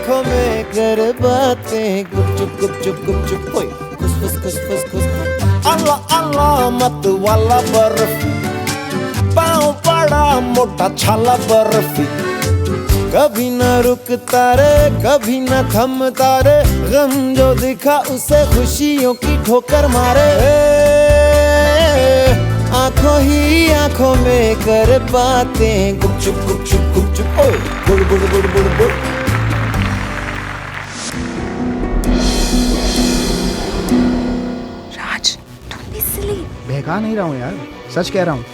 आंखों में कर बातें, गुपचुप गुपचुप गुपचुप, ओए खुस खुस खुस खुस खुस। अल्लाह अल्लाह मत वाला बर्फी, पाँव पड़ा मोटा छाला बर्फी। कभी न रुकता रे कभी न थमता रे, गम जो दिखा उसे खुशियों की ठोकर मारे। आंखों ही आंखों में कर बातें, गुपचुप गुपचुप गुपचुप, ओए बुड़ बुड़ बुड़ बुड़ बुड़। राज तुम भी सिली। बहका नहीं रहा हूँ यार, सच कह रहा हूँ।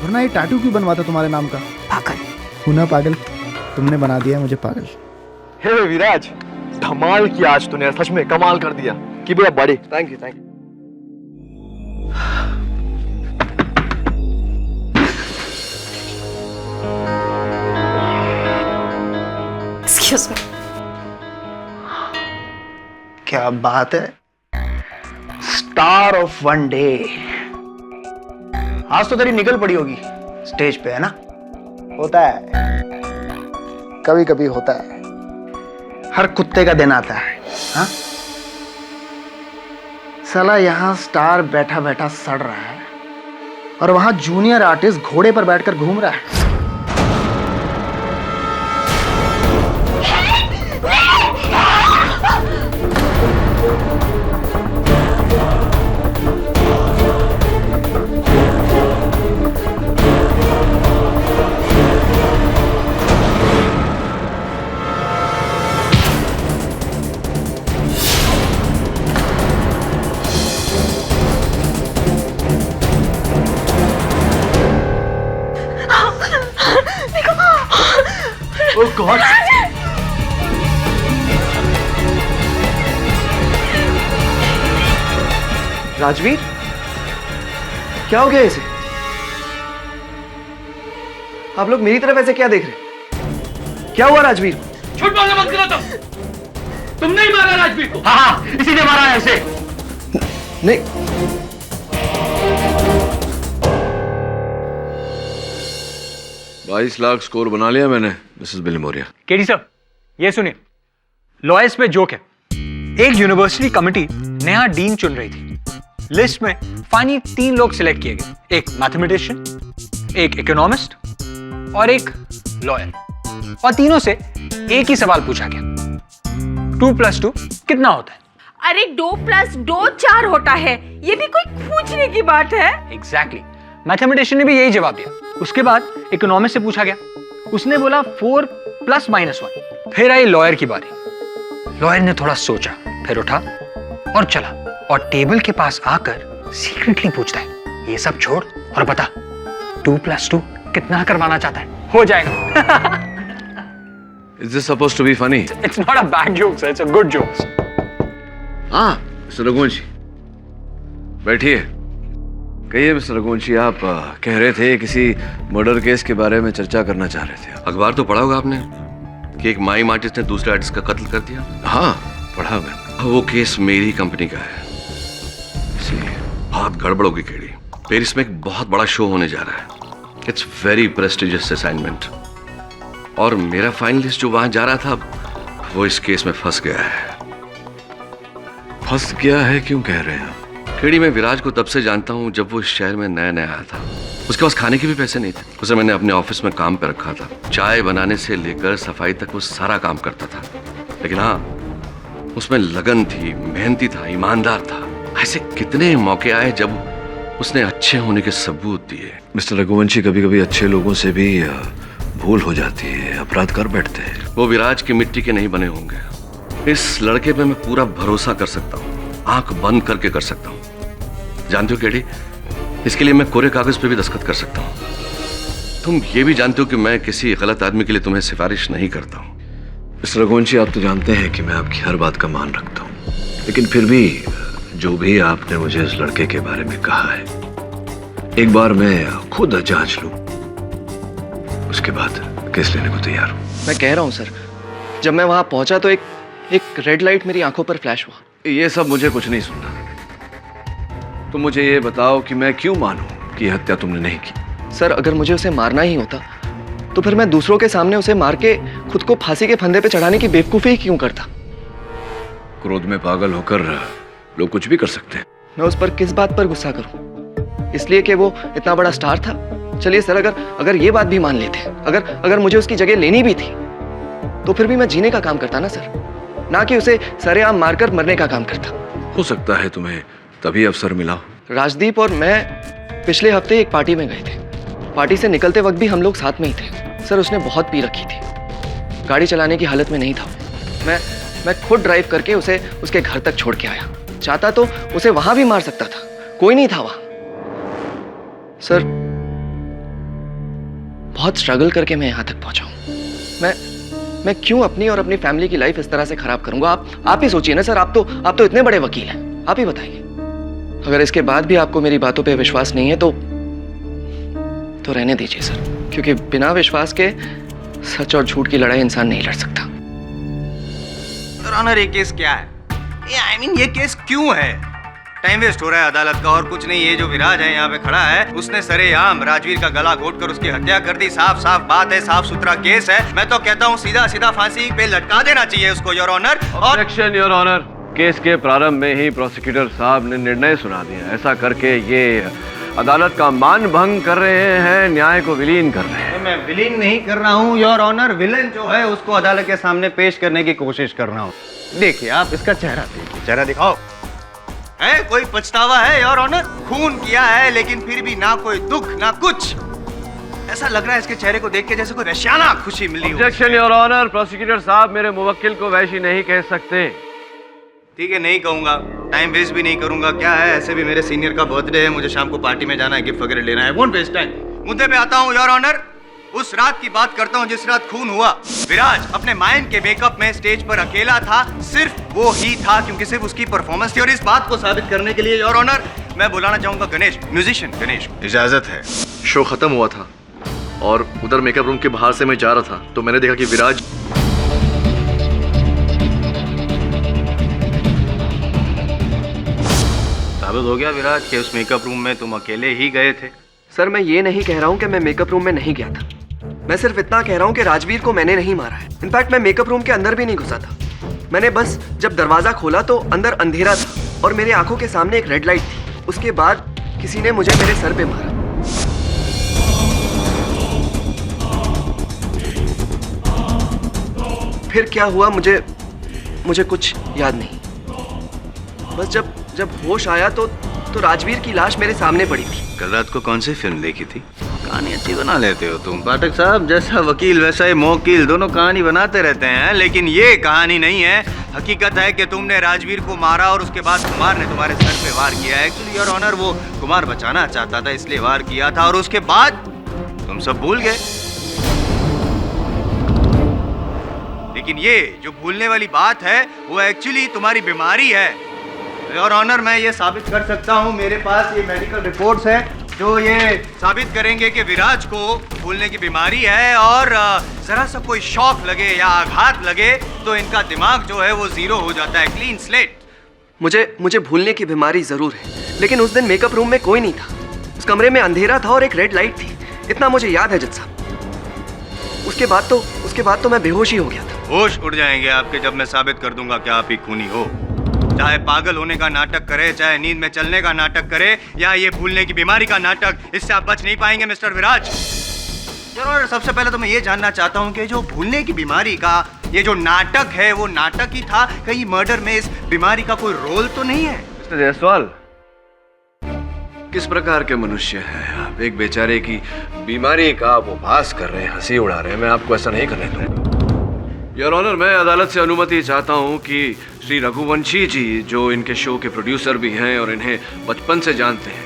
वरना ये टैटू क्यों बनवाता तुम्हारे नाम का? पागल हूं ना पागल, तुमने बना दिया मुझे पागल। हे विराज, धमाल किया आज तूने, सच में कमाल कर दिया। Keep it up body. Thank you thank you. Excuse me. क्या बात है, स्टार ऑफ वन डे। आज तो तेरी निकल पड़ी होगी स्टेज पे, है ना? होता है, कभी कभी होता है, हर कुत्ते का दिन आता है। हाँ, साला यहाँ स्टार बैठा बैठा सड़ रहा है और वहां जूनियर आर्टिस्ट घोड़े पर बैठकर घूम रहा है। ओह गॉड, राजवीर क्या हो गया इसे? आप लोग मेरी तरफ ऐसे क्या देख रहे हैं? क्या हुआ राजवीर को? झूठ बोलना मत करो तुमने ही मारा राजवीर को। हाँ, इसी ने मारा है ऐसे। नहीं, 22 लाख स्कोर बना लिया मैंने, मिसेस बिली मोरिया। केडी सर, ये सुनिए, लॉयर्स में जोक है। एक यूनिवर्सिटी कमेटी नया डीन चुन रही थी। लिस्ट में फाइनली 3 लोग सिलेक्ट किए गए, एक मैथमेटिशियन, एक इकोनॉमिस्ट और एक लॉयर। और तीनों से एक ही सवाल पूछा गया, 2 + 2 कितना होता है? अरे 2 + 2 4 होता है, ये भी कोई पूछने की बात है? एग्जैक्टली, मैथमेटिशियन ने भी यही जवाब दिया। उसके बाद इकोनॉमिस्ट से पूछा गया, उसने बोला 4 ± 1। फिर आई लॉयर की बारी। लॉयर ने थोड़ा सोचा, फिर उठा और चला और टेबल के पास आकर सीक्रेटली पूछता है, ये सब छोड़ और बता 2 + 2 कितना करवाना चाहता है? हो जाएगा। Is this supposed to be funny? It's not a bad joke, sir. It's a good joke. हाँ, मिस्टर रघुवंशी, बैठिए। कहिए मिस्टर रघुवंशी, आप कह रहे थे किसी मर्डर केस के बारे में चर्चा करना चाह रहे थे। अखबार तो पढ़ा होगा आपने कि एक माइम आर्टिस्ट ने दूसरे आर्टिस्ट का कत्ल कर दिया। हाँ, पढ़ा मैंने। वो केस मेरी कंपनी का है। बहुत गड़बड़ होगी केडी। पेरिस में एक बहुत बड़ा शो होने जा रहा है। It's very prestigious assignment. और मेरा फाइनलिस्ट जो वहां जा रहा था, वो इस केस में फंस गया है। फंस गया है? क्यों कह रहे हैं आप? केडी, मैं विराज को तब से जानता हूं जब वो इस शहर में नया नया आया था। उसके पास खाने के भी पैसे नहीं थे। उसे मैंने अपने ऑफिस में काम पे रखा था। चाय बनाने से लेकर सफाई तक वो सारा काम करता था। लेकिन हाँ, उसमें लगन थी, मेहनती था, ईमानदार था। ऐसे कितने मौके आए जब उसने अच्छे होने के सबूत दिए। मिस्टर रघुवंशी, कभी कभी अच्छे लोगों से भी भूल हो जाती है, अपराध कर बैठते हैं। वो विराज की मिट्टी के नहीं बने होंगे। इस लड़के पे मैं पूरा भरोसा कर सकता हूँ, आंख बंद करके कर सकता हूँ। जानते हो केडी, इसके लिए मैं कोरे कागज पे भी दस्तखत कर सकता हूँ। तुम ये भी जानते हो कि मैं किसी गलत आदमी के लिए तुम्हें सिफारिश नहीं करता हूँ। मिस्टर रघुवंशी, आप तो जानते हैं कि मैं आपकी हर बात का मान रखता हूँ, लेकिन फिर भी जो भी आपने मुझे इस लड़के के बारे में कहा है, एक बार मैं खुद जांच लूं, उसके बाद केस लेने को तैयार हूं। मैं कह रहा हूँ सर, जब मैं वहां पहुंचा तो एक रेड लाइट मेरी आंखों पर फ्लैश हुआ। ये सब मुझे कुछ नहीं सुनना। तुम मुझे ये बताओ कि मैं क्यों मानूं कि हत्या तुमने नहीं की। सर, अगर मुझे उसे मारना ही होता तो फिर मैं दूसरों के सामने उसे मार के खुद को फांसी के फंदे पे चढ़ाने की बेवकूफी ही क्यों करता? क्रोध में पागल होकर लोग कुछ भी कर सकते हैं। मैं उस पर किस बात पर गुस्सा करूं? इसलिए कि वो इतना बड़ा स्टार था? चलिए सर, अगर ये बात भी मान लेते, अगर मुझे उसकी जगह लेनी भी थी, तो फिर भी मैं जीने का काम करता ना सर, ना कि उसे सरेआम मारकर मरने का काम करता। हो सकता है तुम्हें तभी अवसर मिला हो। राजदीप और मैं पिछले हफ्ते एक पार्टी में गए थे। पार्टी से निकलते वक्त भी हम लोग साथ में ही थे। सर, उसने बहुत पी रखी थी, गाड़ी चलाने की हालत में नहीं था। मैं खुद ड्राइव करके उसे उसके घर तक छोड़ के आया। चाहता तो उसे वहां भी मार सकता था, कोई नहीं था वहां। सर, बहुत स्ट्रगल करके मैं यहां तक पहुंचा हूं। मैं क्यों अपनी और अपनी फैमिली की लाइफ इस तरह से खराब करूंगा? आप ही सोचिए ना सर, आप तो इतने बड़े वकील हैं, आप ही बताइए। अगर इसके बाद भी आपको मेरी बातों पे विश्वास नहीं है तो रहने दीजिए सर, क्योंकि बिना विश्वास के सच और झूठ की लड़ाई इंसान नहीं लड़ सकता। योर ऑनर, ये केस क्या है? ये केस क्यों है? टाइम वेस्ट हो रहा है अदालत का, और कुछ नहीं। ये जो विराज है यहाँ पे खड़ा है, उसने सरेआम राजवीर का गला घोट कर उसकी हत्या कर दी। साफ साफ बात है, साफ सुथरा केस है। मैं तो कहता हूँ सीधा सीधा फांसी पे लटका देना चाहिए उसको, your honour. Objection your honour. Case के प्रारंभ में ही प्रोसिक्यूटर साहब ने निर्णय सुना दिया। ऐसा करके ये अदालत का मान भंग कर रहे हैं, न्याय को विलीन कर रहे हैं। मैं विलीन नहीं कर रहा हूँ योर ऑनर, विलन जो है उसको अदालत के सामने पेश करने की कोशिश कर रहा हूँ। देखिए, आप इसका चेहरा देखिए, चेहरा दिखाओ। है कोई पछतावा है योर ऑनर? खून किया है लेकिन फिर भी ना कोई दुख ना कुछ। ऐसा लग रहा है इसके चेहरे को देख के जैसे कोई वैश्याना खुशी मिली। Objection your honour. प्रोसिक्यूटर साहब, मेरे मुवक्किल को वैशी नहीं कह सकते। ठीक है, नहीं कहूंगा, टाइम वेस्ट भी नहीं करूंगा। क्या है, ऐसे भी मेरे सीनियर का बर्थडे है, मुझे शाम को पार्टी में जाना है, गिफ्ट वगैरह लेना है। Won't waste time. मुद्दे पे आता हूँ योर ऑनर। उस रात की बात करता हूँ जिस रात खून हुआ। विराज अपने माइंड के मेकअप में स्टेज पर अकेला था, सिर्फ वो ही था, क्योंकि सिर्फ उसकी परफॉर्मेंस थी। और इस बात को साबित करने के लिए योर ऑनर मैं बुलाना चाहूंगा गणेश, म्यूजिशियन गणेश। इजाजत है। शो खत्म हुआ था और उधर मेकअप रूम के बाहर से मैं जा रहा था तो मैंने देखा कि विराज साबित हो गया विराज के उस मेकअप रूम में तुम अकेले ही गए थे। सर, मैं ये नहीं कह रहा हूं कि मैं मेकअप रूम में नहीं गया था। मैं सिर्फ इतना कह रहा हूं कि राजवीर को मैंने नहीं मारा है। इनफैक्ट मैं मेकअप रूम के अंदर भी नहीं घुसा था। मैंने बस जब दरवाजा खोला तो अंदर अंधेरा था और मेरे आंखों के सामने एक रेड लाइट थी। उसके बाद किसी ने मुझे मेरे सर पे मारा। फिर क्या हुआ मुझे कुछ याद नहीं। बस जब होश आया तो राजवीर की लाश मेरे सामने पड़ी थी। कल रात को कौन सी फिल्म देखी थी? कहानी अच्छी बना लेते हो तुम पाठक साहब। जैसा वकील वैसा ही मौकिल, दोनों कहानी बनाते रहते हैं। लेकिन ये कहानी नहीं है। हकीकत है कि तुमने राजवीर को मारा और उसके बाद कुमार ने तुम्हारे सर पे वार किया। एक्चुअली योर ऑनर वो कुमार बचाना चाहता था इसलिए वार किया था, और उसके बाद तुम सब भूल गए। लेकिन ये जो भूलने वाली बात है वो एक्चुअली तुम्हारी बीमारी है योर ऑनर। मैं ये साबित कर सकता हूँ, मेरे पास ये मेडिकल रिपोर्ट्स हैं जो ये साबित करेंगे कि विराज को भूलने की बीमारी है, और जरा सा कोई शॉक लगे या आघात लगे तो इनका दिमाग जो है वो जीरो हो जाता है, क्लीन स्लेट। मुझे भूलने की बीमारी जरूर है, लेकिन उस दिन मेकअप रूम में कोई नहीं था। उस कमरे में अंधेरा था और एक रेड लाइट थी, इतना मुझे याद है जज साहब। उसके बाद तो मैं बेहोश ही हो गया था। होश उड़ जाएंगे आपके जब मैं साबित कर दूंगा कि आप ही खूनी हो। चाहे पागल होने का नाटक करे, चाहे नींद में चलने का नाटक करे, या ये भूलने की बीमारी का नाटक, इससे आप बच नहीं पाएंगे मिस्टर विराज। यार, सबसे पहले तो मैं ये जानना चाहता हूँ कि जो भूलने की बीमारी का ये जो नाटक है वो नाटक ही था, कहीं मर्डर में इस बीमारी का कोई रोल तो नहीं है? मिस्टर जायसवाल, किस प्रकार के मनुष्य हैं आप? एक बेचारे की बीमारी का आप उपहास कर रहे हैं, हंसी उड़ा रहे हैं। मैं आपको ऐसा नहीं करने दूंगा। योर ऑनर, मैं अदालत से अनुमति चाहता हूं कि श्री रघुवंशी जी, जो इनके शो के प्रोड्यूसर भी हैं और इन्हें बचपन से जानते हैं,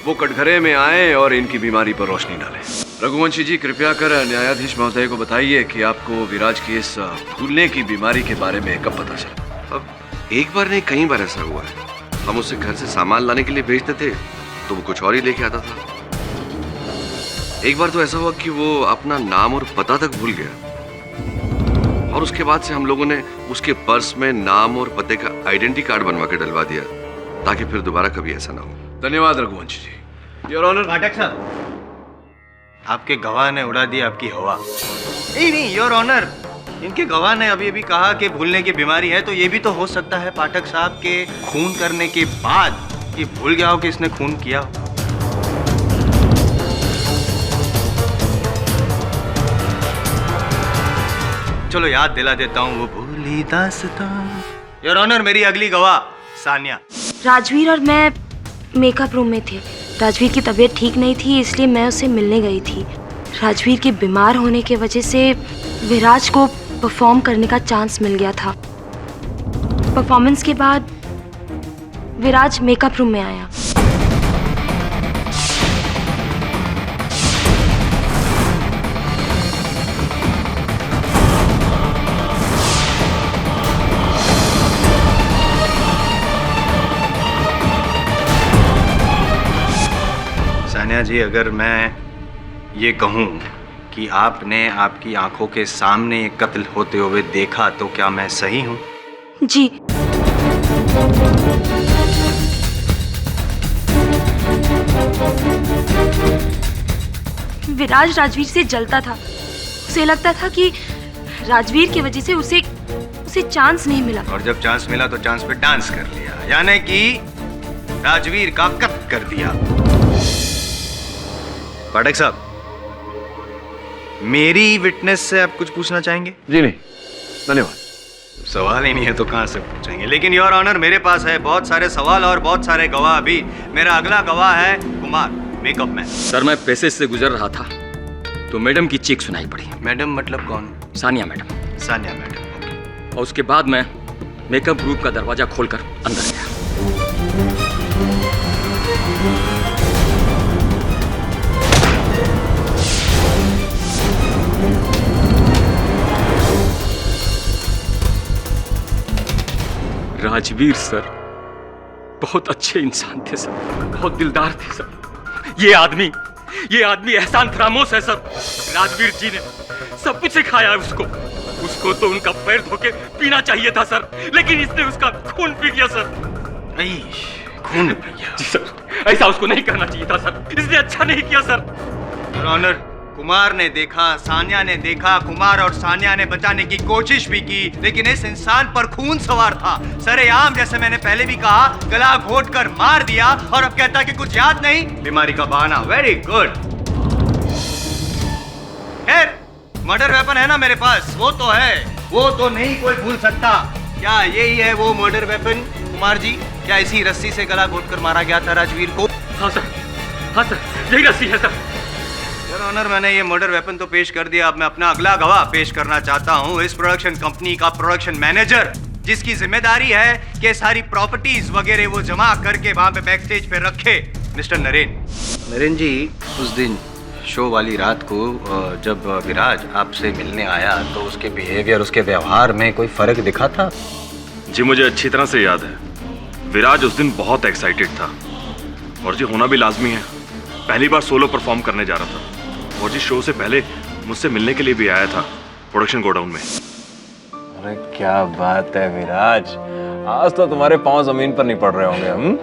वो कटघरे में आए और इनकी बीमारी पर रोशनी डालें। रघुवंशी जी, कृपया कर न्यायाधीश महोदय को बताइए कि आपको विराज की इस भूलने की बीमारी के बारे में कब पता चला? अब एक बार नहीं कई बार ऐसा हुआ है। हम उसे घर से सामान लाने के लिए भेजते थे तो वो कुछ और ही लेके आता था। एक बार तो ऐसा हुआ कि वो अपना नाम और पता तक भूल गया, और उसके बाद से हम लोगों ने उसके पर्स में नाम और पते का आइडेंटिटी कार्ड बनवा के डलवा दिया ताकि फिर दोबारा कभी ऐसा ना हो। धन्यवाद रघुवंशी जी। Your honour. पाठक साहब, आपके गवाह ने उड़ा दी आपकी हवा। नहीं योर ऑनर, इनके गवाह ने अभी अभी कहा कि भूलने की बीमारी है, तो ये भी तो हो सकता है पाठक साहब के खून करने के बाद ये भूल गया हो कि इसने खून किया हो। चलो याद दिला देता हूँ वो भूली दास्तां। योर ऑनर, मेरी अगली गवाह सानिया। राजवीर और मैं मेकअप रूम में थे। राजवीर की तबीयत ठीक नहीं थी, इसलिए मैं उससे मिलने गई थी। राजवीर के बीमार होने की वजह से विराज को परफॉर्म करने का चांस मिल गया था। परफॉर्मेंस के बाद विराज मेकअप रूम में आया। सानिया जी, अगर मैं ये कहूँ कि आपने आपकी आंखों के सामने ये कत्ल होते हुए देखा, तो क्या मैं सही हूँ? जी। विराज राजवीर से जलता था। उसे लगता था कि राजवीर की वजह से उसे चांस नहीं मिला, और जब चांस मिला तो चांस पे डांस कर लिया, यानी कि राजवीर का कत्ल कर दिया। पाठक साहब, मेरी विटनेस से आप कुछ पूछना चाहेंगे? जी नहीं, धन्यवाद। सवाल ही नहीं है तो कहां से पूछेंगे। लेकिन योर ऑनर, मेरे पास है बहुत सारे सवाल और बहुत सारे गवाह भी। मेरा अगला गवाह है कुमार, मेकअप मैन। सर, मैं पैसेज से गुजर रहा था तो मैडम की चीख सुनाई पड़ी। मैडम मतलब कौन? Sania madam. Sania madam, okay. और उसके बाद मैं मेकअप ग्रुप का दरवाजा खोलकर अंदर गया। राजवीर सर बहुत अच्छे इंसान थे सर, बहुत दिलदार थे सर। ये आदमी एहसान फरामोश है सर। राजवीर जी ने सब कुछ सिखाया है उसको तो उनका पैर धोके पीना चाहिए था सर, लेकिन इसने उसका खून पी गया सर। खून पी गया? जी सर, ऐसा उसको नहीं करना चाहिए था सर, इसने अच्छा नहीं किया सर। योर ऑनर, कुमार ने देखा, सानिया ने देखा, कुमार और सानिया ने बचाने की कोशिश भी की, लेकिन इस इंसान पर खून सवार था। सरेआम, जैसे मैंने पहले भी कहा, गला घोट कर मार दिया और अब कहता कि कुछ याद नहीं, बीमारी का बहाना। Very good. खैर, मर्डर वेपन है ना मेरे पास, वो तो है, वो तो नहीं कोई भूल सकता। क्या यही है वो मर्डर वेपन कुमार जी? क्या इसी रस्सी से गला घोट कर मारा गया था राजवीर को? हाँ सर, यही रस्सी है सर। योर ऑनर, मैंने ये मर्डर वेपन तो पेश कर दिया। अब मैं अपना अगला गवाह पेश करना चाहता हूँ। इस प्रोडक्शन कंपनी का प्रोडक्शन मैनेजर, जिसकी जिम्मेदारी है कि सारी प्रॉपर्टीज वगैरह वो जमा करके वहां पे बैक स्टेज पे रखे, मिस्टर नरेन। नरेन जी, उस दिन शो वाली रात को जब विराज आपसे मिलने आया तो उसके बिहेवियर, उसके व्यवहार में कोई फर्क दिखा था? जी मुझे अच्छी तरह से याद है। विराज उस दिन बहुत एक्साइटेड था, और जी होना भी लाजमी है। पहली बार सोलो परफॉर्म करने जा रहा था, और जी शो से पहले मुझसे मिलने के लिए भी आया था प्रोडक्शन गोडाउन में। अरे क्या बात है विराज, आज तो तुम्हारे पांव जमीन पर नहीं पड़ रहे होंगे हम।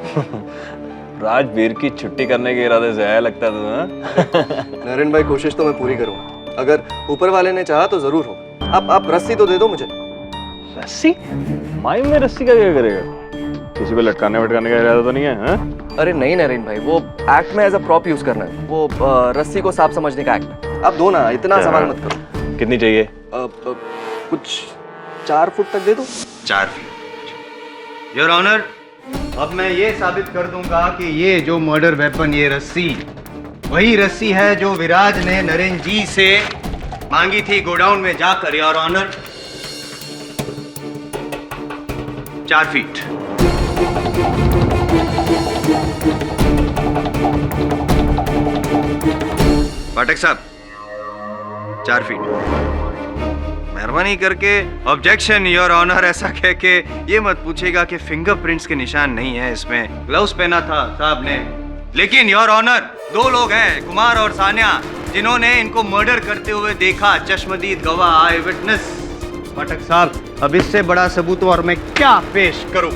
राजवीर की छुट्टी करने के इरादे से आया लगता था। नरेन भाई, कोशिश तो मैं पूरी करूंगा। अगर ऊपर वाले ने चाहा तो जरूर हो। आप रस्सी तो दे दो मुझे। रस्सी? माई में रस्सी का क्या करेगा? किसी को लटकाने वटकाने का इरादा तो नहीं है? हाँ? अरे नहीं नरेन भाई, वो एक्ट में एज अ प्रॉप यूज करना है, वो रस्सी को सांप समझने का एक्ट। आप दो ना, इतना सवाल मत करो। कितनी चाहिए? कुछ 4 फुट तक दे दो। 4 फीट। योर ऑनर, अब मैं ये साबित कर दूंगा कि ये जो मर्डर वेपन, ये रस्सी, वही रस्सी है जो विराज ने नरेन जी से मांगी थी गोडाउन में जाकर। Your honour, 4 feet. पाठक साहब, 4 फीट। मेहरबानी करके ऑब्जेक्शन योर ऑनर। ऐसा कह के ये मत पूछेगा कि फिंगरप्रिंट्स के निशान नहीं है इसमें। ग्लव्स पहना था साहब ने। लेकिन योर ऑनर, 2 लोग हैं, कुमार और सानिया, जिन्होंने इनको मर्डर करते हुए देखा। चश्मदीद गवाह, आई विटनेस। पाठक साहब, अब इससे बड़ा सबूत और मैं क्या पेश करूं?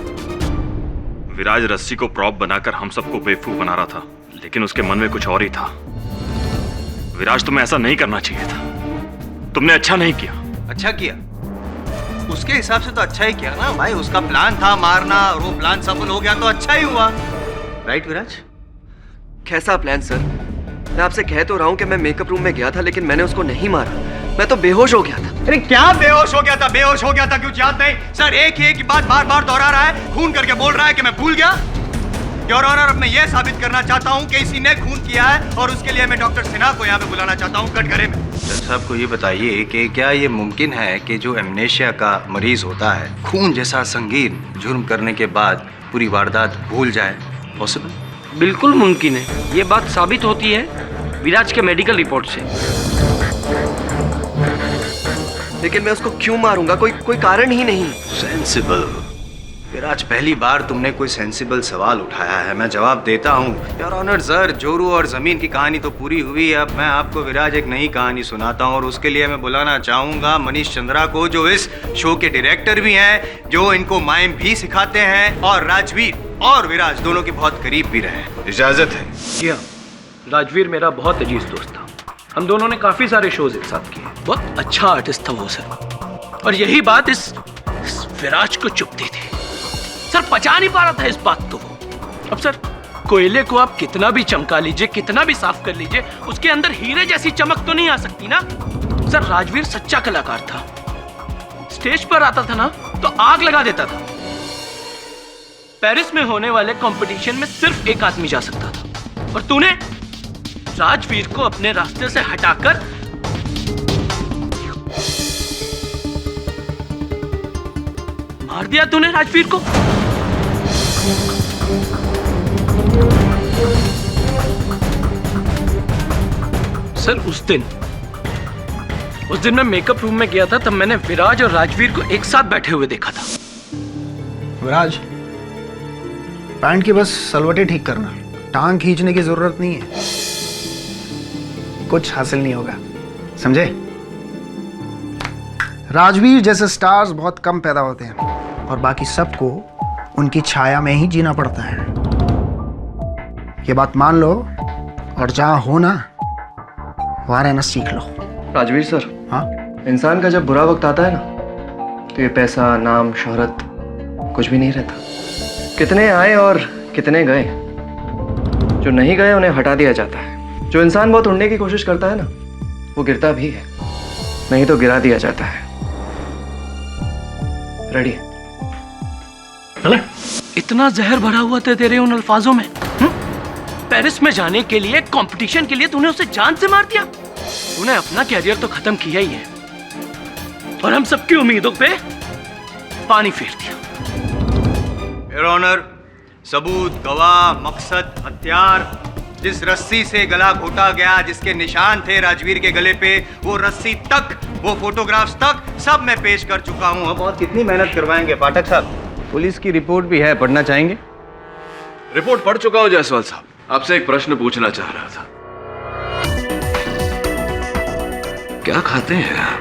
विराज रस्सी को प्रॉप बनाकर हम सबको बेवकूफ बना रहा था, लेकिन उसके मन में कुछ और ही था। विराज, तुम्हें ऐसा नहीं करना चाहिए था। तुमने अच्छा नहीं किया। अच्छा किया? उसके हिसाब से तो अच्छा ही किया ना भाई। उसका प्लान था मारना और वो प्लान सफल हो गया तो अच्छा ही हुआ। राइट विराज? कैसा प्लान सर? मैं आपसे कह तो रहा हूँ कि मैं मेकअप रूम में गया था, लेकिन मैंने उसको नहीं मारा। मैं तो बेहोश हो गया था। अरे क्या बेहोश हो गया था? बेहोश हो गया था क्यों याद नहीं? सर एक ही बात बार बार दोहरा रहा है, खून करके बोल रहा है कि मैं भूल गया। योर ऑनर, अब मैं ये साबित करना चाहता हूँ कि इसी ने खून किया है और उसके लिए मैं डॉक्टर सिन्हा को यहाँ पे बुलाना चाहता हूँ कटघरे में। सर साहब को ये बताइए कि क्या ये मुमकिन है कि जो एमनेशिया का मरीज होता है, खून जैसा संगीन जुर्म करने के बाद पूरी वारदात भूल जाए? पॉसिबल? बिल्कुल मुमकिन है। ये बात साबित होती है विराज के मेडिकल रिपोर्ट से। लेकिन मैं उसको क्यों मारूंगा? कोई कारण ही नहीं। सेंसिबल विराज, पहली बार तुमने कोई सेंसिबल सवाल उठाया है। मैं जवाब देता हूँ। योर ऑनर सर, जोरू और जमीन की कहानी तो पूरी हुई। अब मैं आपको विराज एक नई कहानी सुनाता हूँ और उसके लिए मैं बुलाना चाहूँगा मनीष चंद्रा को, जो इस शो के डायरेक्टर भी हैं, जो इनको माइम भी सिखाते हैं और राजवीर और विराज दोनों के बहुत करीब भी रहे। इजाजत है? जी हाँ, राजवीर मेरा बहुत अजीज दोस्त था। हम दोनों ने काफी सारे शोज एक साथ किए। बहुत अच्छा आर्टिस्ट था वो सर, और यही बात इस विराज को चुभती थी। सर पचा नहीं पा रहा था इस बात को वो। अब सर कोयले को आप कितना भी चमका लीजिए, कितना भी साफ कर लीजिए, उसके अंदर हीरे जैसी चमक तो नहीं आ सकती ना। सर राजवीर सच्चा कलाकार था। स्टेज पर आता था ना तो आग लगा देता था। पेरिस में होने वाले कंपटीशन में सिर्फ एक आदमी जा सकता था, और तूने राजवीर को अपने रास्ते से हटाकर मार दिया तूने राजवीर को। सर उस दिन मैं मेकअप रूम में गया था, तब मैंने विराज और राजवीर को एक साथ बैठे हुए देखा था। विराज, पैंट की बस सलवटें ठीक करना, टांग खींचने की जरूरत नहीं है। कुछ हासिल नहीं होगा, समझे? राजवीर जैसे स्टार्स बहुत कम पैदा होते हैं और बाकी सबको उनकी छाया में ही जीना पड़ता है। ये बात मान लो और जहां हो ना वहां रहना सीख लो। राजवीर सर, हाँ? इंसान का जब बुरा वक्त आता है ना, तो ये पैसा, नाम, शोहरत कुछ भी नहीं रहता। कितने आए और कितने गए। जो नहीं गए उन्हें हटा दिया जाता है। जो इंसान बहुत उड़ने की कोशिश करता है ना, वो गिरता भी है, नहीं तो गिरा दिया जाता है। रेडी? इतना जहर भरा हुआ था तेरे उन अल्फाजों में। पेरिस में जाने के लिए, कंपटीशन के लिए तूने उसे जान से मार दिया। तूने अपना कैरियर तो खत्म किया ही है, और हम सबकी उम्मीदों पे पानी फेर दिया। योर ऑनर, सबूत, गवाह, मकसद, हथियार, जिस रस्सी से गला घोटा गया, जिसके निशान थे राजवीर के गले पे, वो रस्सी तक, वो फोटोग्राफ्स तक सब मैं पेश कर चुका हूँ। अब और कितनी मेहनत करवाएंगे पाठक साहब? पुलिस की रिपोर्ट भी है, पढ़ना चाहेंगे? रिपोर्ट पढ़ चुका हूं जायसवाल साहब। आपसे एक प्रश्न पूछना चाह रहा था। क्या खाते हैं आप?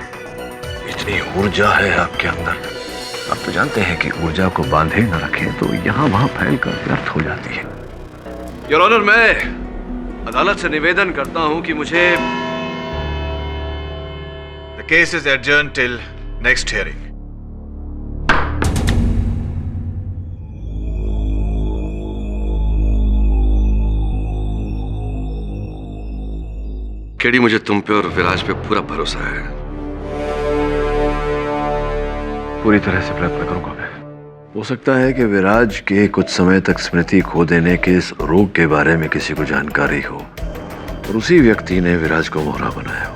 इतनी ऊर्जा है आपके अंदर। आप तो जानते हैं कि ऊर्जा को बांधे न रखें तो यहां वहां फैल कर व्यर्थ हो जाती है। योर ऑनर, मैं अदालत से निवेदन करता हूं कि मुझे The case is adjourned till next hearing. KD, मुझे तुम पे और विराज पे पूरा भरोसा है। पूरी तरह से प्रयत्न करूंगा मैं। हो सकता है कि विराज के कुछ समय तक स्मृति खो देने के इस रोग के बारे में किसी को जानकारी हो और उसी व्यक्ति ने विराज को मोहरा बनाया हो।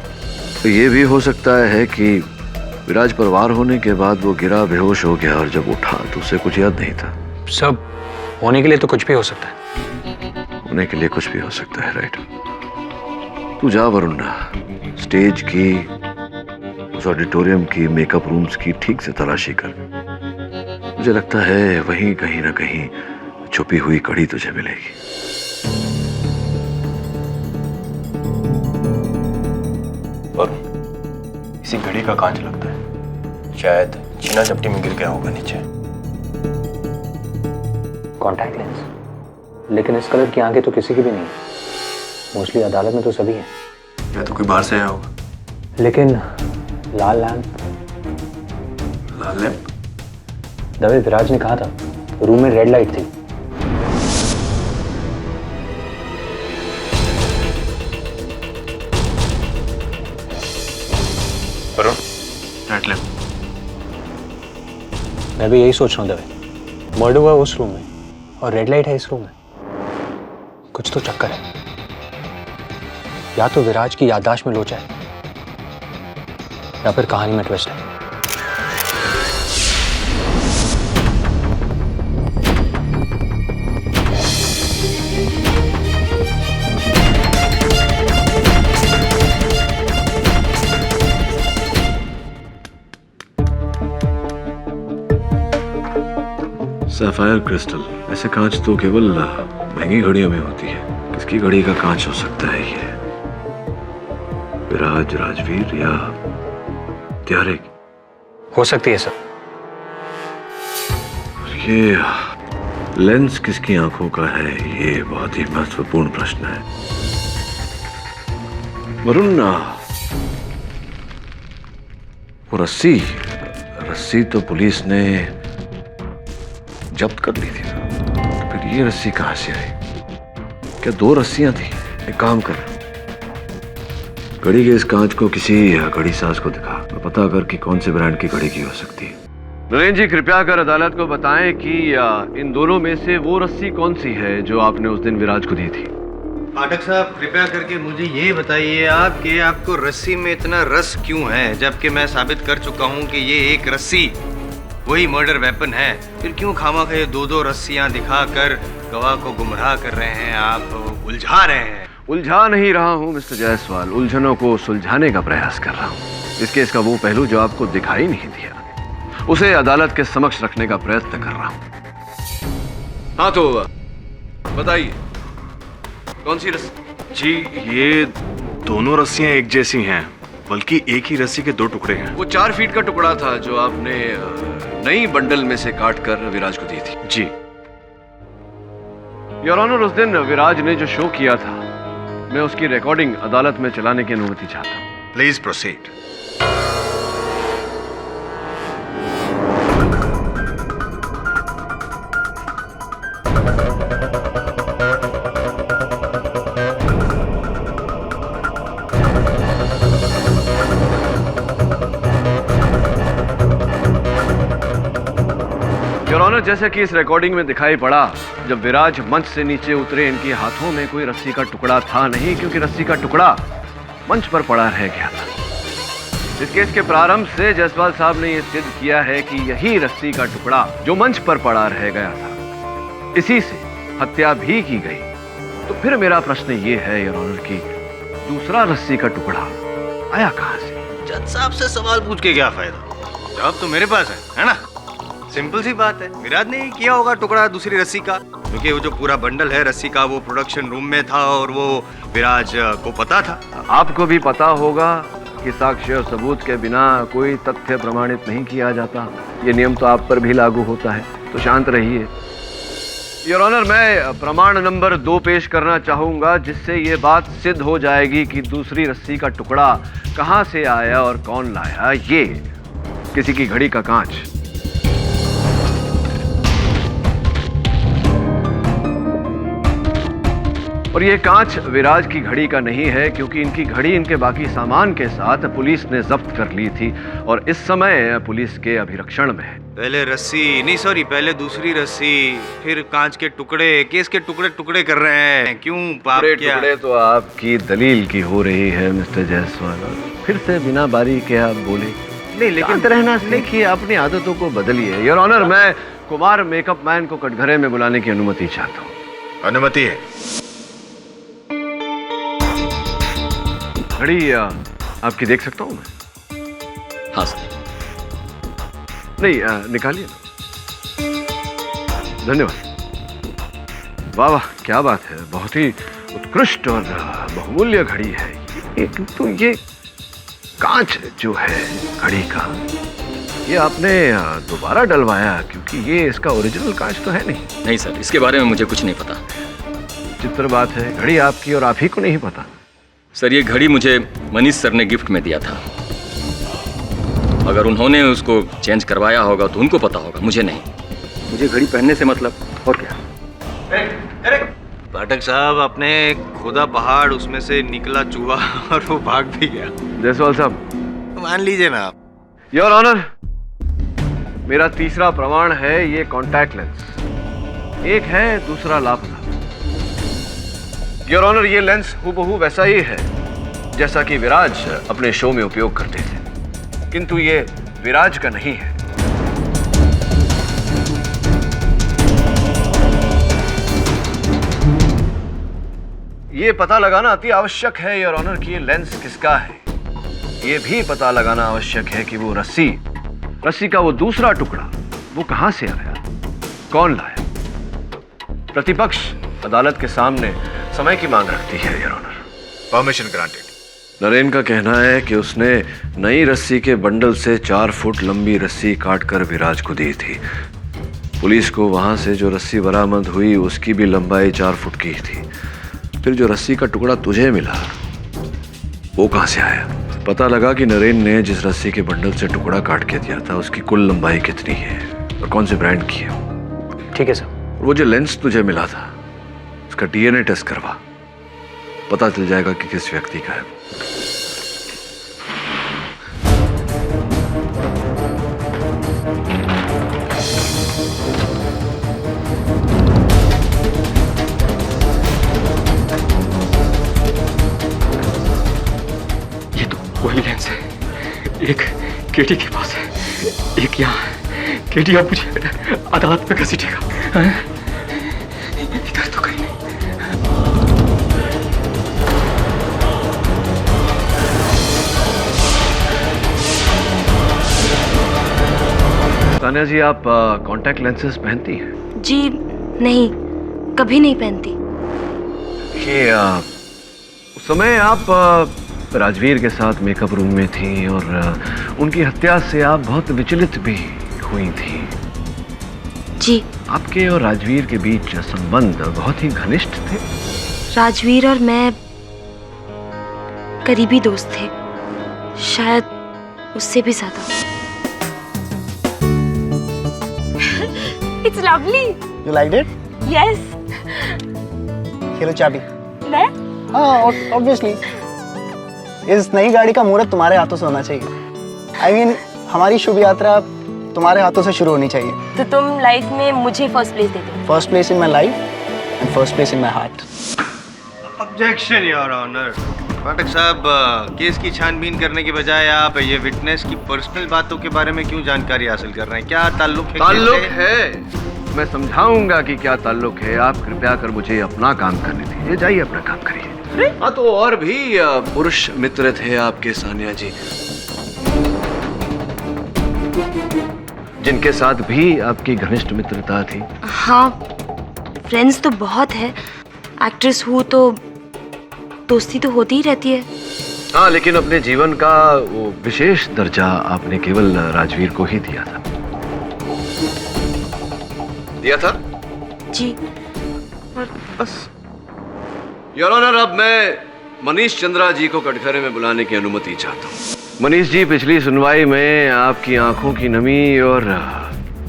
तो ये भी हो सकता है कि विराज पर वार होने के बाद वो गिरा, बेहोश हो गया और जब उठा तो उसे कुछ याद नहीं था। सब होने के लिए तो कुछ भी हो सकता है। होने के लिए कुछ भी हो सकता है, राइट? तू जा वरुण, स्टेज की, उस ऑडिटोरियम की, मेकअप रूम्स की ठीक से तलाशी कर। मुझे लगता है वहीं कहीं ना कहीं छुपी हुई कड़ी तुझे मिलेगी। वरुण, इसी घड़ी का कांच लगता है, शायद चीना चपटी में गिर गया होगा नीचे। कॉन्टैक्ट लेंस, लेकिन इस कलर की आंखें तो किसी की भी नहीं है। मोस्टली अदालत में तो सभी है। या तो कोई बाहर से आया होगा। लेकिन लाल लैंप, लाल लैंप? दवे विराज ने कहा था रूम में रेड लाइट थी। Red lamp? मैं भी यही सोच रहा हूँ दवे। मर्डर हुआ उस रूम में और रेड लाइट है इस रूम में। कुछ तो चक्कर है। या तो विराज की याददाश्त में लोचा है या फिर कहानी में ट्विस्ट है। सैफायर क्रिस्टल, ऐसे कांच तो केवल महंगी घड़ियों में होती है। किसकी घड़ी का कांच हो सकता है ये? विराज, राजवीर या त्यारे? हो सकती है सर। ये लेंस किसकी आंखों का है, ये बहुत ही महत्वपूर्ण प्रश्न है। वरुण, वो रस्सी तो पुलिस ने जब्त कर ली थी, तो फिर ये रस्सी कहां से आई? क्या 2 रस्सियां थी? एक काम कर, घड़ी के इस कांच को किसी घड़ी साज को दिखा, मैं पता कर कि कौन से ब्रांड की घड़ी की हो सकती है। नरेंद्र जी, कृपया कर अदालत को बताएं कि इन दोनों में से वो रस्सी कौन सी है जो आपने उस दिन विराज को दी थी। पाठक साहब, कृपया करके मुझे ये बताइए आप कि आपको रस्सी में इतना रस क्यों है, जबकि मैं साबित कर चुका हूँ कि ये एक रस्सी वही मर्डर वेपन है। फिर क्यों खामखा ये 2-2 रस्सियां दिखाकर गवाह को गुमराह कर रहे हैं, आप उलझा रहे हैं? उलझा नहीं रहा हूं मिस्टर जायसवाल, उलझनों को सुलझाने का प्रयास कर रहा हूं। इस केस का वो पहलू जो आपको दिखाई नहीं दिया, उसे अदालत के समक्ष रखने का प्रयत्न कर रहा हूं। हाँ तो बताइए, कौन सी रस्सी? जी, ये दोनों रस्सियां एक जैसी हैं, बल्कि एक ही रस्सी के 2 टुकड़े हैं। वो 4 फीट का टुकड़ा था जो आपने नई बंडल में से काट कर विराज को दी थी। जी योर ऑनर, उस दिन विराज ने जो शो किया था, मैं उसकी रिकॉर्डिंग अदालत में चलाने की अनुमति चाहता हूं। Please proceed. योर ऑनर, जैसा कि इस रिकॉर्डिंग में दिखाई पड़ा, जब विराज मंच से नीचे उतरे, इनके हाथों में कोई रस्सी का टुकड़ा था नहीं, क्योंकि रस्सी का टुकड़ा मंच पर पड़ा रह गया था। इस केस के प्रारंभ से जायसवाल साहब ने यह सिद्ध किया है कि यही रस्सी का टुकड़ा जो मंच पर पड़ा रह गया था, इसी से हत्या भी की गई। तो फिर मेरा प्रश्न ये है योर ऑनर कि दूसरा रस्सी का टुकड़ा आया कहां से? जज साहब से सवाल पूछ के क्या फायदा, जवाब तो मेरे पास है ना? सिंपल सी बात है, विराज ने ही किया होगा टुकड़ा दूसरी रस्सी का, क्योंकि वो जो पूरा बंडल है रस्सी का वो प्रोडक्शन रूम में था और वो विराज को पता था। आपको भी पता होगा कि साक्ष्य और सबूत के बिना कोई तथ्य प्रमाणित नहीं किया जाता। ये नियम तो आप पर भी लागू होता है, तो शांत रहिए। योर ऑनर, मैं प्रमाण नंबर 2 पेश करना चाहूंगा, जिससे ये बात सिद्ध हो जाएगी कि दूसरी रस्सी का टुकड़ा कहां से आया और कौन लाया। ये किसी की घड़ी का कांच। और ये कांच विराज की घड़ी का नहीं है, क्योंकि इनकी घड़ी इनके बाकी सामान के साथ पुलिस ने जब्त कर ली थी और इस समय पुलिस के अभिरक्षण में है। पहले रस्सी नहीं, सॉरी, पहले दूसरी रस्सी, फिर कांच के टुकड़े, केस के टुकड़े टुकड़े कर रहे हैं। क्यों पाप क्या? टुकड़े तो आपकी दलील की हो रही है मिस्टर जायसवाल। फिर से बिना बारी के आप बोले। नहीं, लेकिन रहना सीखिए, अपनी आदतों को बदलिए। योर ऑनर, मैं कुमार मेकअप मैन को कटघरे में बुलाने की अनुमति चाहता हूँ। अनुमति है। घड़ी आपकी देख सकता हूँ मैं? हाँ सर। नहीं, निकालिए ना। धन्यवाद। वाह वाह, क्या बात है, बहुत ही उत्कृष्ट और बहुमूल्य घड़ी है। तो ये कांच जो है घड़ी का, ये आपने दोबारा डलवाया, क्योंकि ये इसका ओरिजिनल कांच तो है नहीं। नहीं सर, इसके बारे में मुझे कुछ नहीं पता। चित्र बात है, घड़ी आपकी और आप ही को नहीं पता। सर ये घड़ी मुझे मनीष सर ने गिफ्ट में दिया था। अगर उन्होंने उसको चेंज करवाया होगा तो उनको पता होगा, मुझे नहीं। मुझे घड़ी पहनने से मतलब, और क्या। पाठक साहब, अपने खुदा पहाड़ उसमें से निकला चूहा और वो भाग भी गया। जायसवाल साहब मान लीजिए ना आप। योर ऑनर, मेरा तीसरा प्रमाण है ये कॉन्टैक्ट लेंस। एक है, दूसरा लापता। योर ऑनर, ये लेंस हूबहू वैसा ही है जैसा कि विराज अपने शो में उपयोग करते थे, किंतु ये विराज का नहीं है। ये पता लगाना अति आवश्यक है योर ऑनर कि ये लेंस किसका है। ये भी पता लगाना आवश्यक है कि वो रस्सी का वो दूसरा टुकड़ा वो कहां से आया, कौन लाया। प्रतिपक्ष अदालत के सामने समय की मांग रखती है your honour. Permission granted. Naren का कहना है कि उसने नई रस्सी के बंडल से 4 फुट लंबी रस्सी काटकर विराज को दी थी। पुलिस को वहां से जो रस्सी बरामद हुई उसकी भी लंबाई 4 फुट की थी। फिर जो रस्सी का टुकड़ा तुझे मिला वो कहां से आया? पता लगा कि नरेन ने जिस रस्सी के बंडल से टुकड़ा काट के दिया था उसकी कुल लंबाई कितनी है और कौन से ब्रांड की है। ठीक है सर। वो जो लेंस तुझे मिला था उसका डीएनए टेस्ट करवा, पता चल जाएगा कि किस व्यक्ति का है। ये तो वही लेंस है, एक केटी के पास है, एक यहाँ। केटी अब मुझे अदालत में घसीटेगा। इधर तो कहीं नहीं। तान्या जी, आप कॉन्टैक्ट लेंसेज पहनती हैं? जी नहीं, कभी नहीं पहनती। ये उस समय आप राजवीर के साथ मेकअप रूम में थी और उनकी हत्या से आप बहुत विचलित भी हुई थी। जी। आपके और राजवीर के बीच संबंध बहुत ही घनिष्ठ थे। राजवीर और मैं करीबी दोस्त थे, शायद उससे भी ज्यादा। It's lovely. You liked it? Yes. खेलो चाबी। मैं? हाँ, obviously. इस नई गाड़ी का मुहूर्त तुम्हारे हाथों से होना चाहिए। I mean, हमारी शुभ यात्रा तुम्हारे हाथों से शुरू होनी चाहिए। तो तुम लाइफ में मुझे फर्स्ट प्लेस देते हो? First place in my life and first place in my heart. Objection your honour. Pathak साहब, केस की छानबीन करने के बजाय आप ये विटनेस की पर्सनल बातों के बारे में क्यों जानकारी हासिल कर रहे हैं? क्या ताल्लुक है? ताल्लुक है, मैं समझाऊंगा कि क्या ताल्लुक है। आप कृपया कर मुझे अपना काम करने दीजिए, जाइए अपना काम करिए। हाँ, तो और भी पुरुष मित्र थे आपके सानिया जी, जिनके साथ भी आपकी घनिष्ठ मित्रता थी। हाँ, फ्रेंड्स तो बहुत है, एक्ट्रेस हूँ तो दोस्ती तो होती ही रहती है। हाँ, लेकिन अपने जीवन का वो विशेष दर्जा आपने केवल राजवीर को ही दिया था। दिया था? जी। बस। योर ऑनर, अब मैं मनीष चंद्रा जी को कटघरे में बुलाने की अनुमति चाहता हूँ। मनीष जी, पिछली सुनवाई में आपकी आंखों की नमी और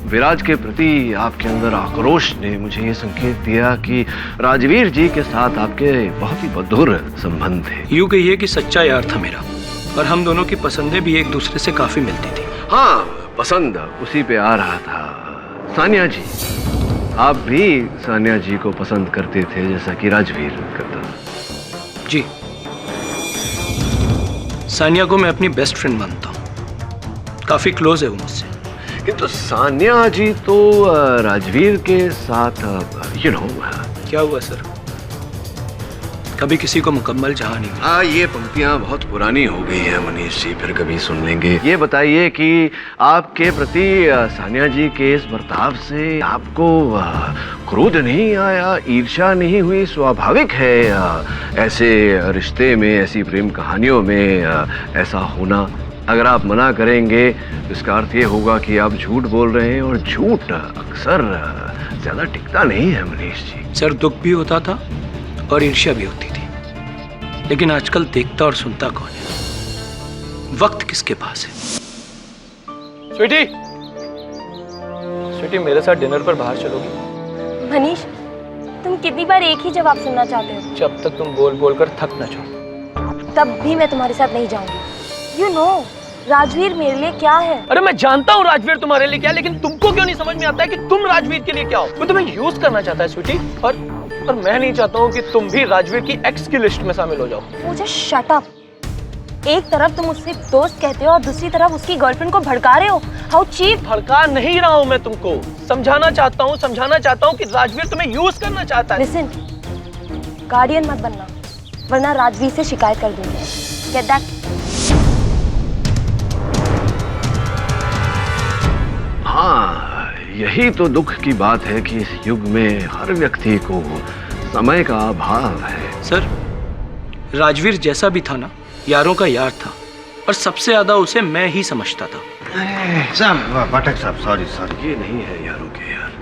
विराज के प्रति आपके अंदर आक्रोश ने मुझे ये संकेत दिया कि राजवीर जी के साथ आपके बहुत ही मधुर संबंध थे। यूं कहिए कि सच्चा यार था मेरा, और हम दोनों की पसंदें भी एक दूसरे से काफी मिलती थी। हाँ, पसंद उसी पे आ रहा था। सानिया जी, आप भी सानिया जी को पसंद करते थे जैसा कि राजवीर करता था। जी, सानिया को मैं अपनी बेस्ट फ्रेंड मानता हूँ, काफी क्लोज है वो मुझसे। किंतु सानिया जी तो राजवीर के साथ क्या हुआ सर? कभी किसी को मुकम्मल जहां नहीं। हाँ, ये पंक्तियां बहुत पुरानी हो गई है मनीष जी, फिर कभी सुन लेंगे। ये बताइए कि आपके प्रति सानिया जी के इस बर्ताव से आपको क्रोध नहीं आया, ईर्ष्या नहीं हुई? स्वाभाविक है ऐसे रिश्ते में, ऐसी प्रेम कहानियों में ऐसा होना। अगर आप मना करेंगे तो इसका अर्थ ये होगा कि आप झूठ बोल रहे हैं, और झूठ अक्सर ज्यादा टिकता नहीं है मनीष जी। सर, दुख भी होता था और ईर्ष्या भी होती थी, लेकिन आजकल देखता और सुनता कौन है? वक्त किसके पास है? स्वीटी, स्वीटी मेरे साथ डिनर पर बाहर चलोगी? मनीष, तुम कितनी बार एक ही जवाब सुनना चाहते हो? जब तक तुम बोल बोल कर थक न जाओ। तब भी मैं तुम्हारे साथ नहीं जाऊंगी। You know, राजवीर मेरे लिए क्या है? अरे मैं जानता हूँ राजवीर तुम्हारे लिए क्या, लेकिन तुमको क्यों नहीं समझ में आता है कि तुम राजवीर के लिए क्या हो? वो तुम्हें यूज करना चाहता है स्वीटी, और मैं नहीं चाहता हूँ कि तुम भी राजवीर की एक्स की लिस्ट में शामिल हो जाओ। मुझे शट अप। एक तरफ तुम उससे दोस्त कहते हो और दूसरी तरफ उसकी गर्लफ्रेंड को भड़का रहे हो। How cheap. भड़का नहीं रहा हूँ मैं तुमको, समझाना चाहता हूँ कि राजवीर तुम्हें यूज करना चाहता है। लिसन, गार्डियन मत बनना, वरना राजवीर से शिकायत कर दूंगी। Get that? हाँ, यही तो दुख की बात है कि इस युग में हर व्यक्ति को समय का अभाव है। सर, राजवीर जैसा भी था ना, यारों का यार था, और सबसे ज्यादा उसे मैं ही समझता था। पाठक साहब, सॉरी। ये नहीं है यारों के यार।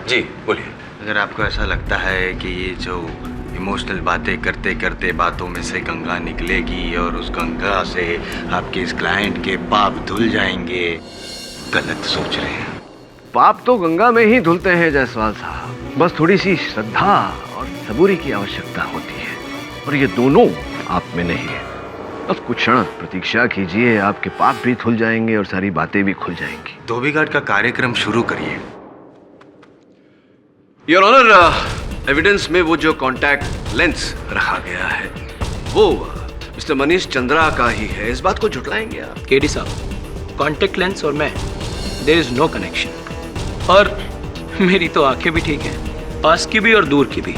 जी बोलिए। अगर आपको ऐसा लगता है कि ये जो इमोशनल बातें करते करते बातों में से गंगा निकलेगी और उस गंगा से आपके इस क्लाइंट के पाप धुल जाएंगे, गलत सोच रहे हैं। पाप तो गंगा में ही धुलते हैं जायसवाल साहब, बस थोड़ी सी श्रद्धा और सबूरी की आवश्यकता होती है, और ये दोनों आप में नहीं है। बस कुछ क्षण प्रतीक्षा कीजिए, आपके पाप भी धुल जाएंगे और सारी बातें भी खुल जाएंगी। धोबी घाट का कार्यक्रम शुरू करिए। योर ऑनर, एविडेंस में वो जो कॉन्टैक्ट लेंस रखा गया है वो मिस्टर मनीष चंद्रा का ही है, इस बात को झुटलाएंगे आप? केडी साहब, कॉन्टेक्ट लेंस और मैं, देयर इज नो कनेक्शन। और मेरी तो आंखें भी ठीक है, पास की भी और दूर की भी,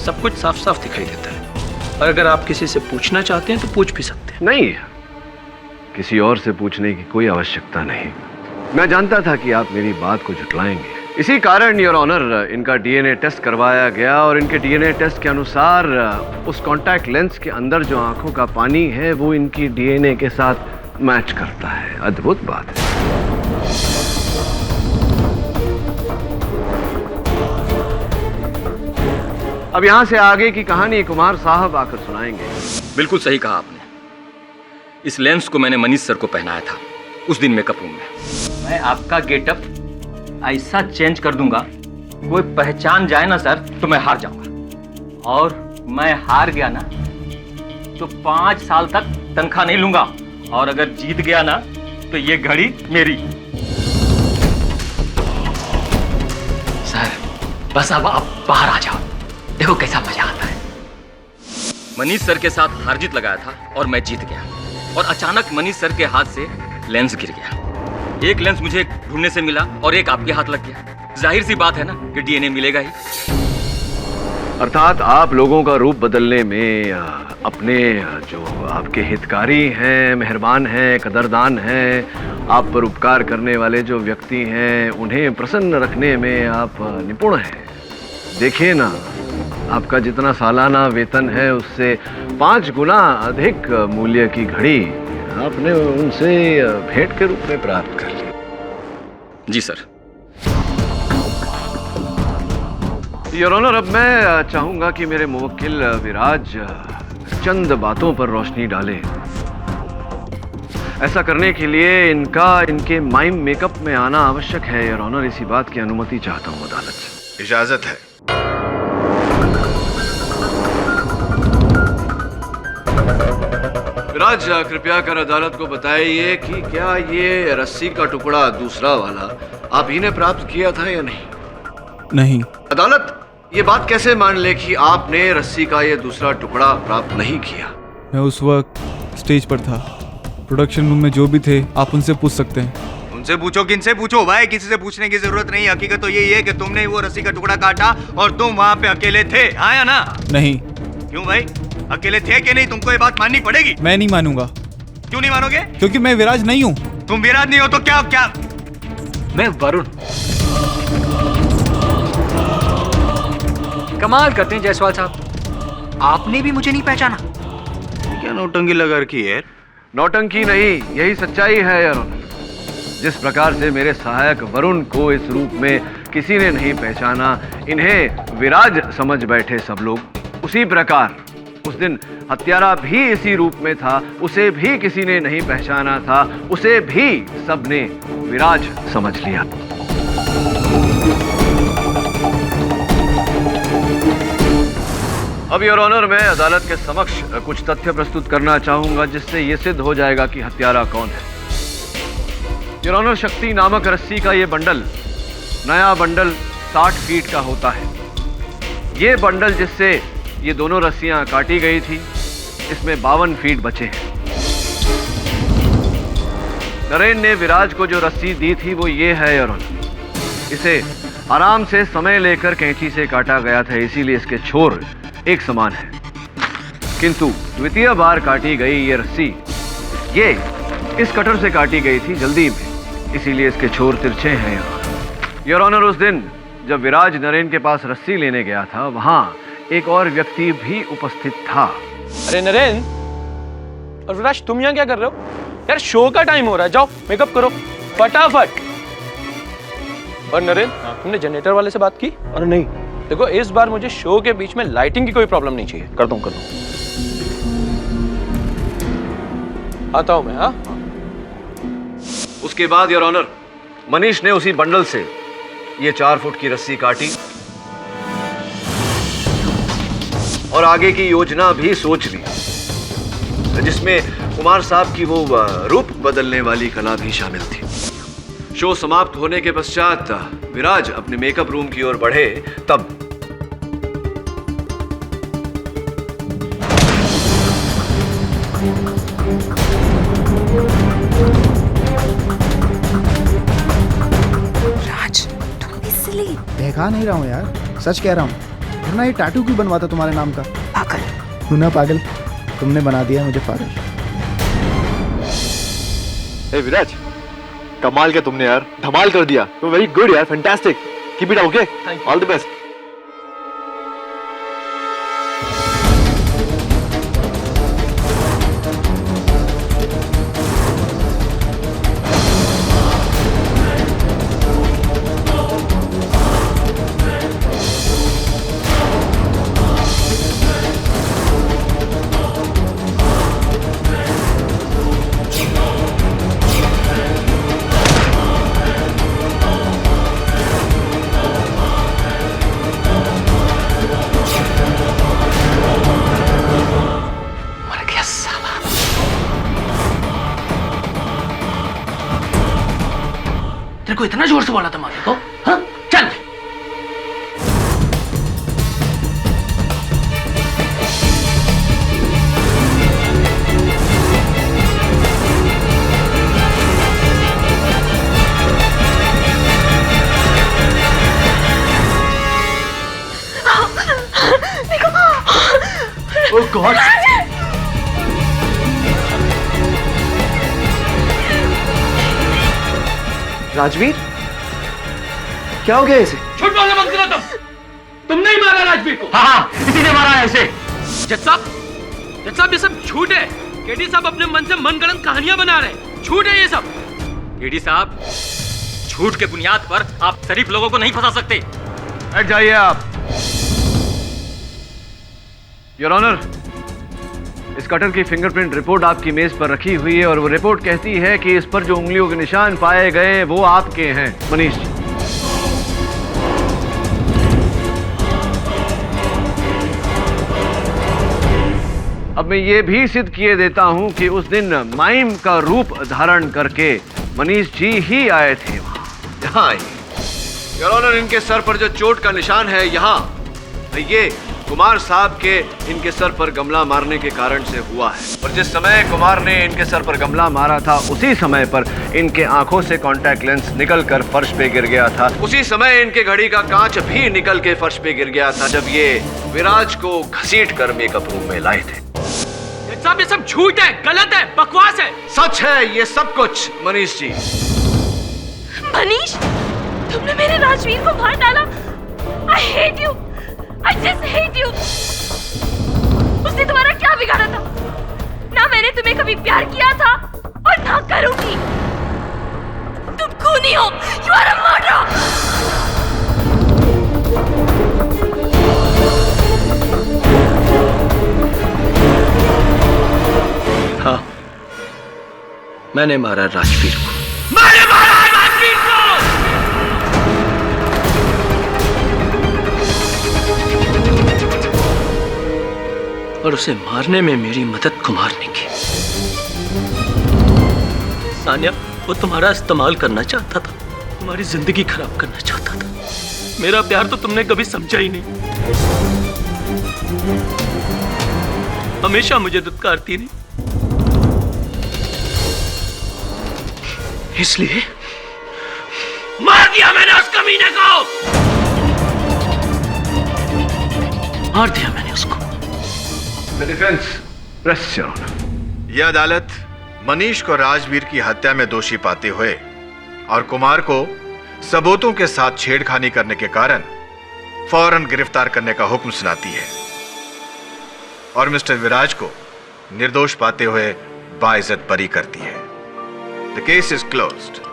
सब कुछ साफ साफ दिखाई देता है। और अगर आप किसी से पूछना चाहते हैं तो पूछ भी सकते हैं। नहीं, किसी और से पूछने की कोई आवश्यकता नहीं। मैं जानता था कि आप मेरी बात को झुटलाएंगे, इसी कारण योर ऑनर इनका डीएनए टेस्ट करवाया गया, और इनके डीएनए टेस्ट के अनुसार उस कॉन्टैक्ट लेंस के अंदर जो आंखों का पानी है वो इनकी डीएनए के साथ मैच करता है। अद्भुत बात है। अब यहां से आगे की कहानी कुमार साहब आकर सुनाएंगे। बिल्कुल सही कहा आपने। इस लेंस को मैंने मनीष सर को पहनाया था उस दिन मेकअप रूम में। मैं आपका गेटअप ऐसा चेंज कर दूंगा, कोई पहचान जाए ना सर तो मैं हार जाऊंगा, और मैं हार गया ना तो 5 साल तक तनख्वाह नहीं लूंगा, और अगर जीत गया ना तो ये घड़ी मेरी। सर बस अब आप बाहर आ जाओ, देखो कैसा मजा आता है। मनीष सर के साथ हार जीत लगाया था और मैं जीत गया, और अचानक मनीष सर के हाथ से लेंस गिर गया। एक लेंस मुझे ढूंढने से मिला और एक आपके हाथ लग गया। जाहिर सी बात है ना कि डीएनए मिलेगा ही। अर्थात आप लोगों का रूप बदलने में अपने जो आपके हितकारी हैं, मेहरबान हैं, कदरदान हैं, आप पर उपकार करने वाले जो व्यक्ति हैं, उन्हें प्रसन्न रखने में आप निपुण हैं। देखिए ना, आपका जितना सालाना वेतन है उससे 5 गुना अधिक मूल्य की घड़ी आपने उनसे भेंट के रूप में प्राप्त कर ली। जी सर। योर ऑनर, अब मैं चाहूंगा कि मेरे मुवक्किल विराज चंद बातों पर रोशनी डाले। ऐसा करने के लिए इनके माइम मेकअप में आना आवश्यक है। योर ऑनर, इसी बात की अनुमति चाहता हूं अदालत से। इजाजत है। विराज, कृपया कर अदालत को बताइए कि क्या ये रस्सी का टुकड़ा दूसरा वाला आप ही ने प्राप्त किया था या नहीं? नहीं। अदालत ये बात कैसे मान ले कि आपने रस्सी का ये दूसरा टुकड़ा प्राप्त नहीं किया? मैं उस वक्त स्टेज पर था, प्रोडक्शन रूम में जो भी थे आप उनसे पूछ सकते हैं। उनसे पूछो, किनसे पूछो भाई, किसी से पूछने की जरूरत नहीं। हकीकत तो यही है कि तुमने वो रस्सी का टुकड़ा काटा और तुम वहाँ पे अकेले थे, हाँ या ना? नहीं। क्यों भाई, अकेले थे कि नहीं? तुमको ये बात माननी पड़ेगी। मैं नहीं मानूंगा। क्यों नहीं मानोगे? क्योंकि मैं विराज नहीं हूँ। तुम विराज नहीं हो तो क्या? मैं वरुण। कमाल करते हैं जायसवाल साहब, आपने भी मुझे नहीं पहचाना। क्या नौटंकी लगा रखी है? नौटंकी नहीं, यही सच्चाई है यार। जिस प्रकार से मेरे सहायक वरुण को इस रूप में किसी ने नहीं पहचाना, इन्हें विराज समझ बैठे सब लोग, उसी प्रकार उस दिन हत्यारा भी इसी रूप में था, उसे भी किसी ने नहीं पहचाना था, उसे भी सबने विराज समझ लिया। अब योर ऑनर, मैं अदालत के समक्ष कुछ तथ्य प्रस्तुत करना चाहूंगा जिससे यह सिद्ध हो जाएगा कि हत्यारा कौन है। योर ऑनर, शक्ति नामक रस्सी का यह बंडल, नया बंडल 60 फीट का होता है। ये बंडल जिससे ये दोनों रस्सियां काटी गई थी, इसमें 52 फीट बचे हैं। नरेन ने विराज को जो रस्सी दी थी वो ये है योर ऑनर। इसे आराम से समय लेकर कैंची से काटा गया था, इसीलिए इसके छोर एक समान है। किंतु द्वितीय बार काटी गई ये रस्सी, ये इस कटर से काटी गई थी जल्दी में, इसीलिए इसके छोर तिरछे हैं। योर ऑनर, उस दिन जब विराज नरेन के पास रस्सी लेने गया था, वहां एक और व्यक्ति भी उपस्थित था। अरे नरेन और विराज, तुम यहाँ क्या कर रहे हो यार? शो का टाइम हो रहा है, जाओ मेकअप करो फटाफट। और नरेन, तुमने जनरेटर वाले से बात की? अरे नहीं। देखो, इस बार मुझे शो के बीच में लाइटिंग की कोई प्रॉब्लम नहीं चाहिए। कर दूं। आता हूं मैं। हाँ, उसके बाद योर ऑनर, मनीष ने उसी बंडल से ये 4 फुट की रस्सी काटी और आगे की योजना भी सोच ली, जिसमें कुमार साहब की वो रूप बदलने वाली कला भी शामिल थी। शो समाप्त होने के पश्चात विराज अपने मेकअप रूम की ओर बढ़े, तब राज, तुम इसलिए बहका नहीं रहा हूँ यार, सच कह रहा हूँ। वरना ये टैटू क्यों बनवाता तुम्हारे नाम का? पागल। तू ना पागल, तुमने बना दिया मुझे पागल। ए विराज, कमाल किया तुमने यार, धमाल कर दिया। यू वेरी गुड यार, fantastic, keep it up, okay, all the best. तेरे को इतना जोर से बोला था मारने को? हाँ? चल। ओह गॉड, राजवीर, क्या हो गया इसे? झूठ बोलना बंद करो तुमने ही मारा राजवीर को। हाँ, इसी ने मारा है इसे। जज साहब, ये सब झूठ है। केडी साहब अपने मन से मनगढ़ंत कहानियां बना रहे हैं, झूठ है ये सब। केडी साहब, झूठ के बुनियाद पर आप शरीफ लोगों को नहीं फंसा सकते। बैठ जाइए आप। योर ऑनर, इस कटर की फिंगरप्रिंट रिपोर्ट आपकी मेज पर रखी हुई है और वो रिपोर्ट कहती है कि इस पर जो उंगलियों के निशान पाए गए वो आपके हैं, मनीष जी। अब मैं ये भी सिद्ध किए देता हूं कि उस दिन माइम का रूप धारण करके मनीष जी ही आए थे वहां। यहाँ योर ऑनर, इनके सर पर जो चोट का निशान है, यहाँ ये कुमार साहब के इनके सर पर गमला मारने के कारण से हुआ है। और जिस समय कुमार ने इनके सर पर गमला मारा था, उसी समय पर इनके आंखों से कांटेक्ट लेंस निकलकर फर्श पे गिर गया था। उसी समय इनके घड़ी का कांच भी निकल के फर्श पे गिर गया था जब ये विराज को घसीट कर मेकअप रूम में लाए थे। साहब, ये सब झूठ है, गलत है, बकवास है। सच है ये सब कुछ मनीष जी। मनीष, तुमने मेरे राजवीर को मार डाला। I hate you. I just hate you. उसने तुम्हारा क्या बिगाड़ा था? ना मैंने तुम्हें कभी प्यार किया था और ना करूंगी। तुम खूनी हो। You are a murderer. मैंने मारा राजवीर को। मैंने मारा राजवीर को! और उसे मारने में मेरी मदद कुमार ने की। सानिया, वो तुम्हारा इस्तेमाल करना चाहता था, तुम्हारी जिंदगी खराब करना चाहता था। मेरा प्यार तो तुमने कभी समझा ही नहीं। हमेशा मुझे दुत्कारती नहीं, इसलिए मार दिया मैंने उस कमीने को। मार दिया मैंने उसको। यह अदालत मनीष को राजवीर की हत्या में दोषी पाते हुए और कुमार को सबूतों के साथ छेड़खानी करने के कारण फौरन गिरफ्तार करने का हुक्म सुनाती है और मिस्टर विराज को निर्दोष पाते हुए बाइज्जत बरी करती है। The case is closed.